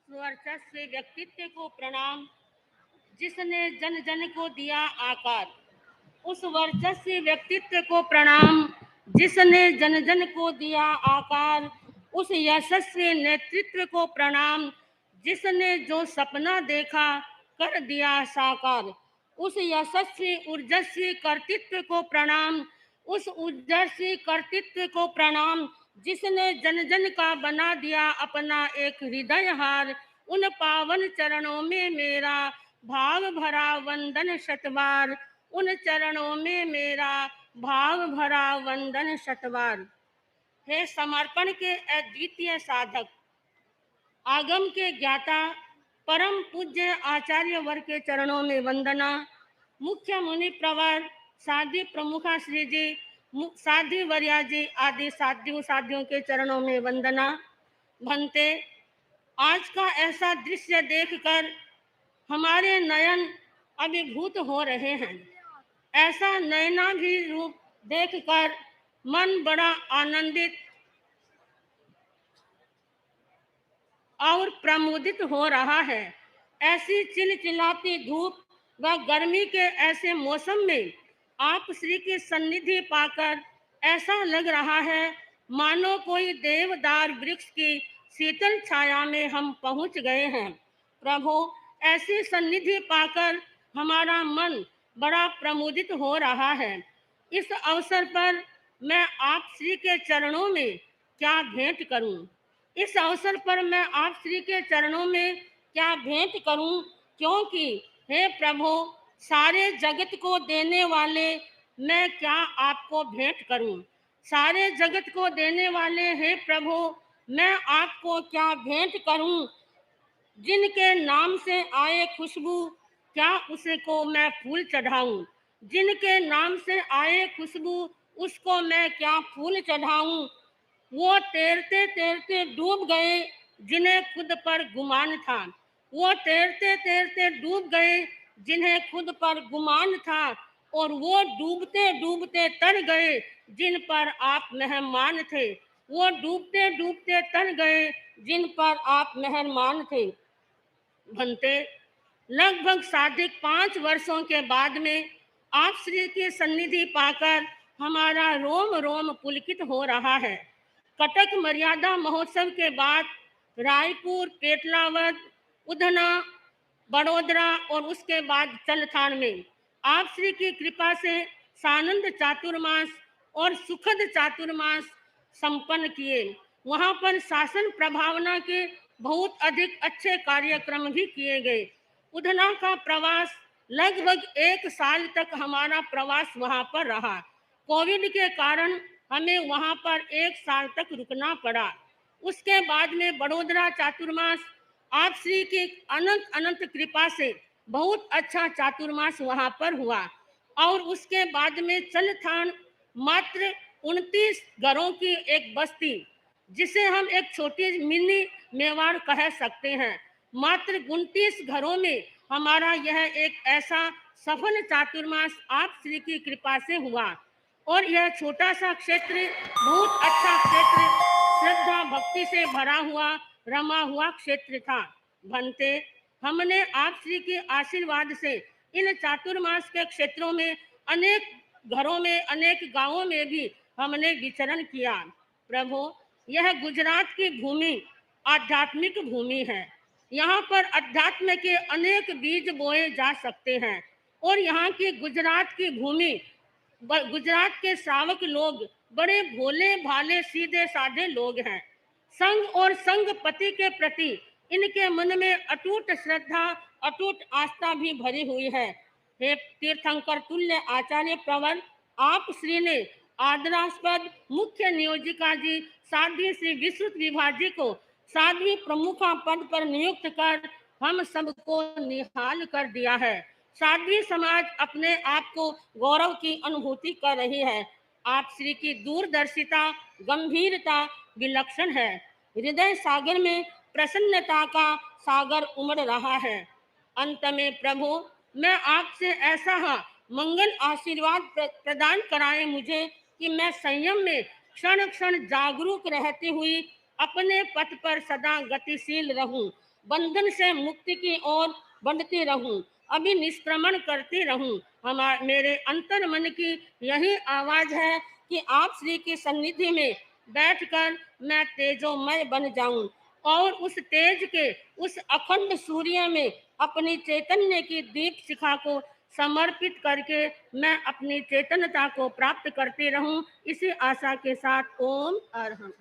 वर्चस्व व्यक्तित्व को प्रणाम, जिसने जन जन को दिया आकार। उस वर्चस्व व्यक्तित्व को प्रणाम, जिसने जन जन को दिया आकार। उस यशस्वी नेतृत्व को प्रणाम, जिसने जो सपना देखा कर दिया साकार। उस यशस्वी ऊर्जस्वी कर्तृत्व को प्रणाम, उस ऊर्जस्वी कर्तृत्व को प्रणाम, जिसने जन जन का बना दिया अपना एक हृदय हार। उन पावन चरणों में मेरा भाव भरा वंदन शतबार। उन चरणों में मेरा भाव भरा वंदन शतबार। हे समर्पण के अद्वितीय साधक, आगम के ज्ञाता, परम पूज्य आचार्य वर्ग के चरणों में वंदना। मुख्य मुनि प्रवर, साध्वी प्रमुखा श्री जी, साध्वी वर्या जी आदि साध्यों के चरणों में वंदना। भंते, आज का ऐसा दृश्य देखकर हमारे नयन अभिभूत हो रहे हैं। ऐसा नयनाभी रूप देखकर मन बड़ा आनंदित और प्रमुदित हो रहा है। ऐसी चिलचिलाती धूप व गर्मी के ऐसे मौसम में आप श्री की सन्निधि पाकर ऐसा लग रहा है मानो कोई देवदार वृक्ष की शीतल छाया में हम पहुंच गए हैं। प्रभु, ऐसी सन्निधि पाकर हमारा मन बड़ा प्रमुदित हो रहा है। इस अवसर पर मैं आप श्री के चरणों में क्या भेंट करूं? इस अवसर पर मैं आप श्री के चरणों में क्या भेंट करूं, क्योंकि हे प्रभु, सारे जगत को देने वाले, मैं क्या आपको भेंट करूं? सारे जगत को देने वाले हे प्रभु, मैं आपको क्या भेंट करूं? जिनके नाम से आए खुशबू, क्या उसको मैं फूल चढ़ाऊं? जिनके नाम से आए खुशबू, उसको मैं क्या फूल चढ़ाऊं? वो तैरते तैरते डूब गए जिन्हें खुद पर गुमान था। वो तैरते तैरते डूब गए जिन्हें खुद पर गुमान था, और वो डूबते डूबते तर गए जिन पर आप मेहमान थे। वो डूबते डूबते तर गए जिन पर आप मेहमान थे। भंते, लगभग 5.5 वर्षों के बाद में आप श्री की सन्निधि पाकर हमारा रोम रोम पुलकित हो रहा है। कटक मर्यादा महोत्सव के बाद रायपुर, पेटलावद, उधना, बड़ोदरा और उसके बाद चलथान में आप श्री की कृपा से सानंद चातुर्मास और सुखद चातुर्मास संपन्न किए। वहां पर शासन प्रभावना के बहुत अधिक अच्छे कार्यक्रम भी किए गए। उधना का प्रवास लगभग 1 साल तक हमारा प्रवास वहां पर रहा। कोविड के कारण हमें वहां पर 1 साल तक रुकना पड़ा। उसके बाद में बड़ोदरा चातुर्मास आप श्री की अनंत अनंत कृपा से बहुत अच्छा चातुर्मास वहां पर हुआ। और उसके बाद में चलथान, मात्र 29 घरों की एक बस्ती, जिसे हम एक छोटी मिनी मेवाड़ कह सकते हैं, मात्र 29 घरों में हमारा यह एक ऐसा सफल चातुर्मास आप श्री की कृपा से हुआ। और यह छोटा सा क्षेत्र बहुत अच्छा क्षेत्र, श्रद्धा भक्ति से भरा हुआ, रमा हुआ क्षेत्र था। भंते, हमने आप श्री के आशीर्वाद से इन चातुर्मास के क्षेत्रों में अनेक घरों में, अनेक गांवों में भी हमने विचरण किया। प्रभु, यह गुजरात की भूमि आध्यात्मिक भूमि है। यहाँ पर अध्यात्म के अनेक बीज बोए जा सकते हैं। और यहाँ की गुजरात की भूमि, गुजरात के श्रावक लोग बड़े भोले भाले सीधे साधे लोग हैं। संघ और संघ पति के प्रति इनके मन में अटूट श्रद्धा, अटूट आस्था भी भरी हुई है। हे तीर्थंकर तुल्य आचार्य प्रवर, आप श्री ने आदरास्पद मुख्य नियोजिका जी साध्वी श्री विश्रुत विभा जी को साध्वी प्रमुखा पद पर नियुक्त कर हम सबको निहाल कर दिया है। साध्वी समाज अपने आप को गौरव की अनुभूति कर रही है। आप श्री की दूरदर्शिता, गंभीरता विलक्षण है। हृदय सागर में प्रसन्नता का सागर उमड़ रहा है। अंत में प्रभु, मैं आपसे ऐसा मंगल आशीर्वाद प्रदान कराए मुझे कि मैं संयम में क्षण क्षण जागरूक रहती हुई अपने पथ पर सदा गतिशील रहूं। बंधन से मुक्ति की ओर बढ़ती रहूं, अभी निष्क्रमण करती रहूं। मेरे अंतर मन की यही आवाज है कि आप श्री की सन्निधि में बैठकर मैं तेजोमय बन जाऊं और उस तेज के उस अखंड सूर्य में अपनी चैतन्य की दीप शिखा को समर्पित करके मैं अपनी चेतनता को प्राप्त करती रहूं। इसी आशा के साथ ओम अरहम।